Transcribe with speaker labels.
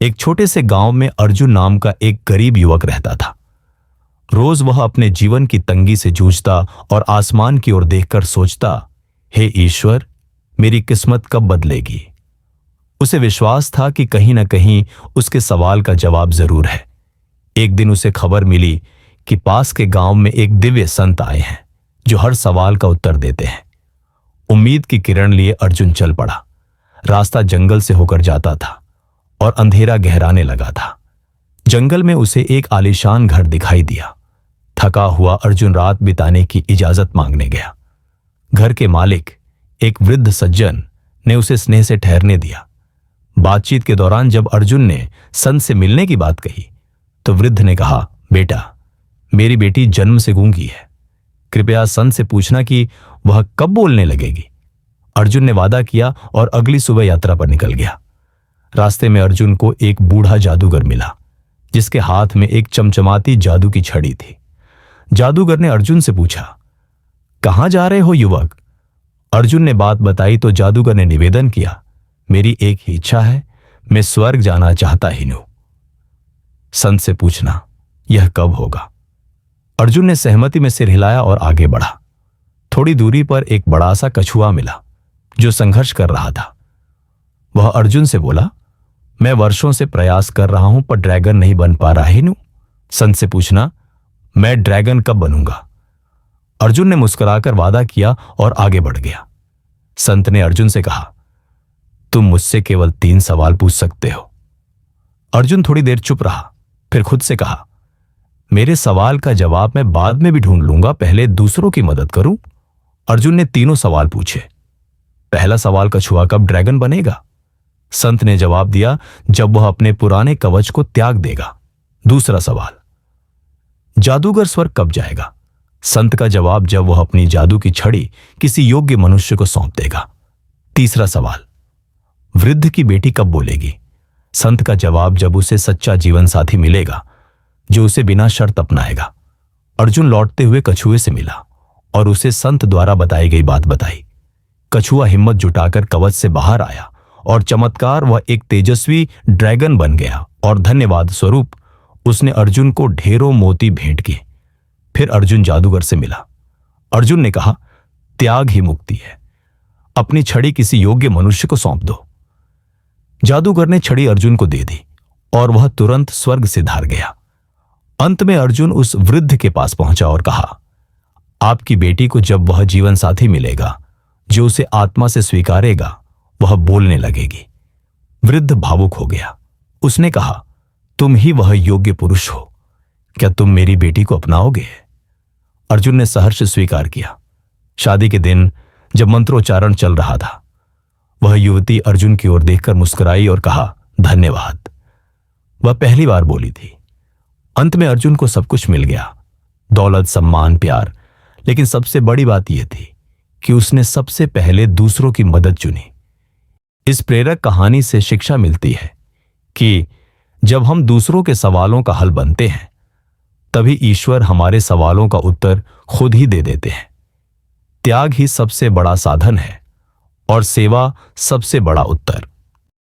Speaker 1: एक छोटे से गांव में अर्जुन नाम का एक गरीब युवक रहता था। रोज वह अपने जीवन की तंगी से जूझता और आसमान की ओर देखकर सोचता, हे ईश्वर, मेरी किस्मत कब बदलेगी। उसे विश्वास था कि कहीं न कहीं उसके सवाल का जवाब जरूर है। एक दिन उसे खबर मिली कि पास के गांव में एक दिव्य संत आए हैं जो हर सवाल का उत्तर देते हैं। उम्मीद की किरण लिए अर्जुन चल पड़ा। रास्ता जंगल से होकर जाता था और अंधेरा गहराने लगा था। जंगल में उसे एक आलीशान घर दिखाई दिया। थका हुआ अर्जुन रात बिताने की इजाजत मांगने गया। घर के मालिक, एक वृद्ध सज्जन, ने उसे स्नेह से ठहरने दिया। बातचीत के दौरान जब अर्जुन ने संत से मिलने की बात कही तो वृद्ध ने कहा, बेटा, मेरी बेटी जन्म से गूंगी है। कृपया संत से पूछना कि वह कब बोलने लगेगी। अर्जुन ने वादा किया और अगली सुबह यात्रा पर निकल गया। रास्ते में अर्जुन को एक बूढ़ा जादूगर मिला जिसके हाथ में एक चमचमाती जादू की छड़ी थी। जादूगर ने अर्जुन से पूछा, कहां जा रहे हो युवक। अर्जुन ने बात बताई तो जादूगर ने निवेदन किया, मेरी एक ही इच्छा है, मैं स्वर्ग जाना चाहता ही हूं। संत से पूछना, यह कब होगा। अर्जुन ने सहमति में सिर हिलाया और आगे बढ़ा। थोड़ी दूरी पर एक बड़ा सा कछुआ मिला जो संघर्ष कर रहा था। वह अर्जुन से बोला, मैं वर्षों से प्रयास कर रहा हूं पर ड्रैगन नहीं बन पा रहा हूं। संत से पूछना, मैं ड्रैगन कब बनूंगा। अर्जुन ने मुस्कुराकर वादा किया और आगे बढ़ गया। संत ने अर्जुन से कहा, तुम मुझसे केवल 3 सवाल पूछ सकते हो। अर्जुन थोड़ी देर चुप रहा, फिर खुद से कहा, मेरे सवाल का जवाब मैं बाद में भी ढूंढ लूंगा, पहले दूसरों की मदद करूं। अर्जुन ने तीनों सवाल पूछे। पहला सवाल, कछुआ कब ड्रैगन बनेगा। संत ने जवाब दिया, जब वह अपने पुराने कवच को त्याग देगा। दूसरा सवाल, जादूगर स्वर्ग कब जाएगा। संत का जवाब, जब वह अपनी जादू की छड़ी किसी योग्य मनुष्य को सौंप देगा। तीसरा सवाल, वृद्ध की बेटी कब बोलेगी। संत का जवाब, जब उसे सच्चा जीवन साथी मिलेगा जो उसे बिना शर्त अपनाएगा। अर्जुन लौटते हुए कछुए से मिला और उसे संत द्वारा बताई गई बात बताई। कछुआ हिम्मत जुटाकर कवच से बाहर आया और चमत्कार, वह एक तेजस्वी ड्रैगन बन गया और धन्यवाद स्वरूप उसने अर्जुन को ढेरों मोती भेंट किए। फिर अर्जुन जादूगर से मिला। अर्जुन ने कहा, त्याग ही मुक्ति है, अपनी छड़ी किसी योग्य मनुष्य को सौंप दो। जादूगर ने छड़ी अर्जुन को दे दी और वह तुरंत स्वर्ग से धार गया। अंत में अर्जुन उस वृद्ध के पास पहुंचा और कहा, आपकी बेटी को जब वह जीवन साथी मिलेगा जो उसे आत्मा से स्वीकारेगा, वह बोलने लगेगी। वृद्ध भावुक हो गया। उसने कहा, तुम ही वह योग्य पुरुष हो, क्या तुम मेरी बेटी को अपनाओगे। अर्जुन ने सहर्ष स्वीकार किया। शादी के दिन जब मंत्रोच्चारण चल रहा था, वह युवती अर्जुन की ओर देखकर मुस्कुराई और कहा, धन्यवाद। वह पहली बार बोली थी। अंत में अर्जुन को सब कुछ मिल गया, दौलत, सम्मान, प्यार, लेकिन सबसे बड़ी बात यह थी कि उसने सबसे पहले दूसरों की मदद चुनी। इस प्रेरक कहानी से शिक्षा मिलती है कि जब हम दूसरों के सवालों का हल बनते हैं, तभी ईश्वर हमारे सवालों का उत्तर खुद ही दे देते हैं। त्याग ही सबसे बड़ा साधन है और सेवा सबसे बड़ा उत्तर।